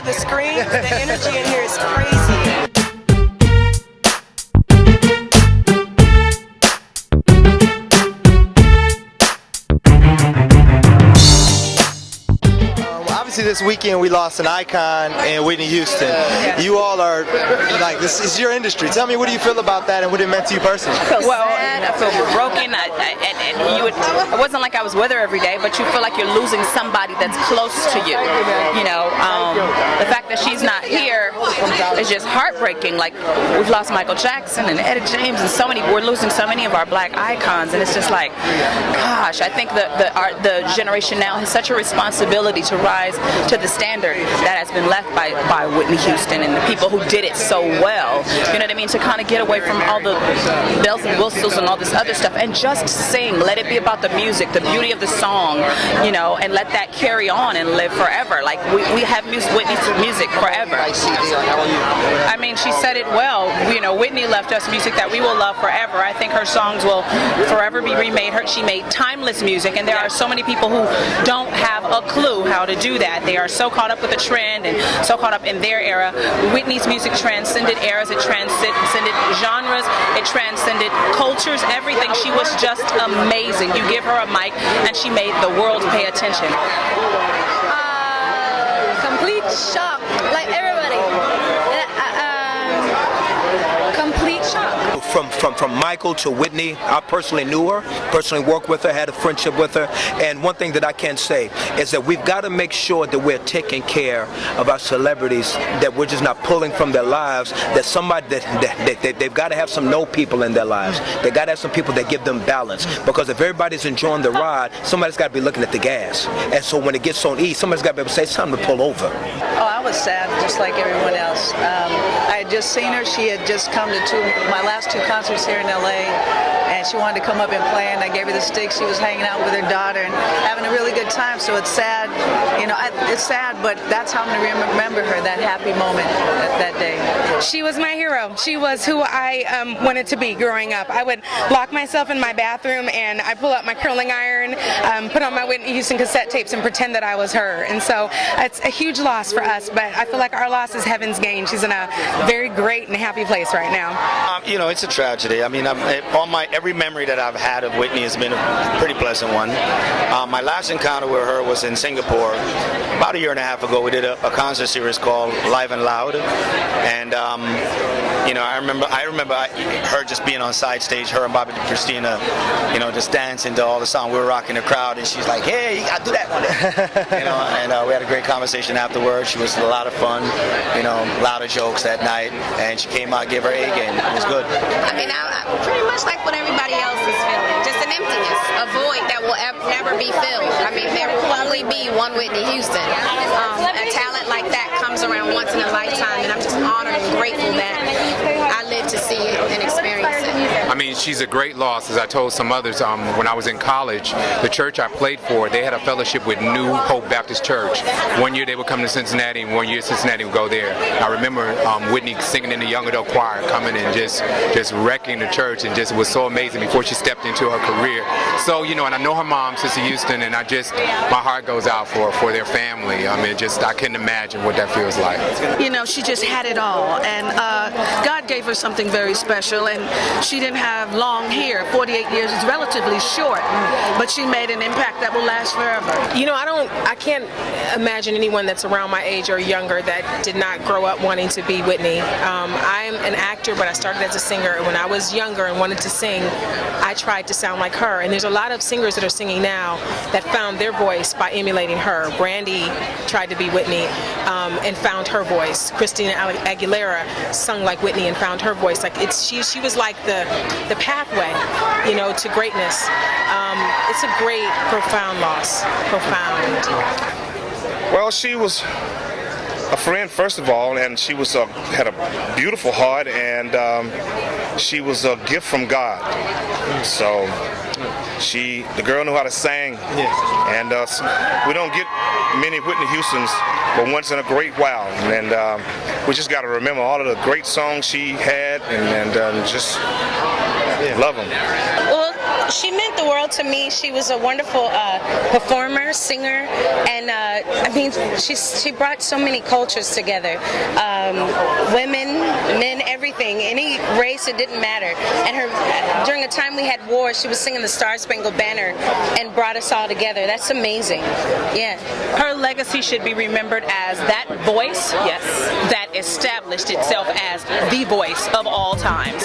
the screams, the energy in here is crazy. Obviously, this weekend we lost an icon in Whitney Houston. You all are like, this is your industry. Tell me, what do you feel about that and what it meant to you personally? I feel sad. I feel broken. It wasn't like I was with her every day, but you feel like you're losing somebody that's close to you. You know, the fact that she's not here is just heartbreaking. Like, we've lost Michael Jackson and Etta James and we're losing so many of our black icons, and it's just like, gosh, I think the generation now has such a responsibility to rise to the standard that has been left by Whitney Houston and the people who did it so well. You know what I mean? To kind of get away from all the bells and whistles and all this other stuff and just sing. Let it be about the music, the beauty of the song, you know, and let that carry on and live forever. Like, we have Whitney's music forever. I mean, she said it well. You know, Whitney left us music that we will love forever. I think her songs will forever be remade. She made timeless music, and there are so many people who don't have a clue how to do that. They are so caught up with the trend and so caught up in their era. Whitney's music transcended eras, it transcended genres, it transcended cultures, everything. She was just amazing. You give her a mic and she made the world pay attention. Complete shock, like everybody. Complete shock. From Michael to Whitney, I personally knew her, personally worked with her, had a friendship with her, and one thing that I can say is that we've got to make sure that we're taking care of our celebrities, that we're just not pulling from their lives, that somebody, that they've got to have some no people in their lives. They've got to have some people that give them balance, because if everybody's enjoying the ride, somebody's got to be looking at the gas, and so when it gets on E, somebody's got to be able to say it's time to pull over. Oh, I was sad, just like everyone else. I had just seen her. She had just come to my last two concerts here in LA, and she wanted to come up and play, and I gave her the stick. She was hanging out with her daughter and having a really good time, so it's sad. You know, it's sad, but that's how I'm going to remember her, that happy moment that day. She was my hero. She was who I wanted to be growing up. I would lock myself in my bathroom and I pull out my curling iron, put on my Whitney Houston cassette tapes and pretend that I was her. And so it's a huge loss for us, but I feel like our loss is heaven's gain. She's in a very great and happy place right now. You know, it's a tragedy. I mean, every memory that I've had of Whitney has been a pretty pleasant one. My last encounter with her was in Singapore about a year and a half ago. We did a concert series called Live and Loud, and you know, I remember her just being on side stage, her and Bobby Christina, you know, just dancing to all the song. We were rocking the crowd, and she's like, "Hey, you gotta do that one day," you know. And we had a great conversation afterwards. She was a lot of fun, you know, a lot of jokes that night, and she came out, gave her A game. It was good. I mean, I pretty much like what everybody else is feeling. Just an emptiness, a void that will never be filled. I mean, there will only be one Whitney Houston. A talent like that comes around once in a lifetime, and I'm just honored and grateful that I lived to see it and experience it. I mean, she's a great loss. As I told some others, when I was in college, the church I played for, they had a fellowship with New Hope Baptist Church. One year they would come to Cincinnati, and one year Cincinnati would go there. I remember Whitney singing in the young adult choir, coming and just wrecking the church, and just was so amazing before she stepped into her career. So, you know, and I know her mom, Sister Houston, and my heart goes out for their family. I mean, I couldn't imagine what that feels like. You know, she just had it all, and God gave her something very special, and she didn't have long hair. 48 years is relatively short, but she made an impact that will last forever. You know, I can't imagine anyone that's around my age or younger that did not grow up wanting to be Whitney. I'm an actor, but I started as a singer. When I was younger and wanted to sing, I tried to sound like her. And there's a lot of singers that are singing now that found their voice by emulating her. Brandy tried to be Whitney and found her voice. Christina Aguilera sung like Whitney and found her voice. Like she was like the pathway, you know, to greatness. It's a great, profound loss. Profound. Well, she was a friend, first of all, and she was had a beautiful heart, and she was a gift from God. So the girl knew how to sing, and we don't get many Whitney Houstons, but once in a great while, and we just got to remember all of the great songs she had, and just love them. Well, She meant the world to me. She was a wonderful performer, singer, and I mean, she brought so many cultures together. Women, men, everything, any race, it didn't matter. And during a time we had war, she was singing the Star Spangled Banner and brought us all together. That's amazing. Yeah. Her legacy should be remembered as that voice, yes, that established itself as the voice of all times.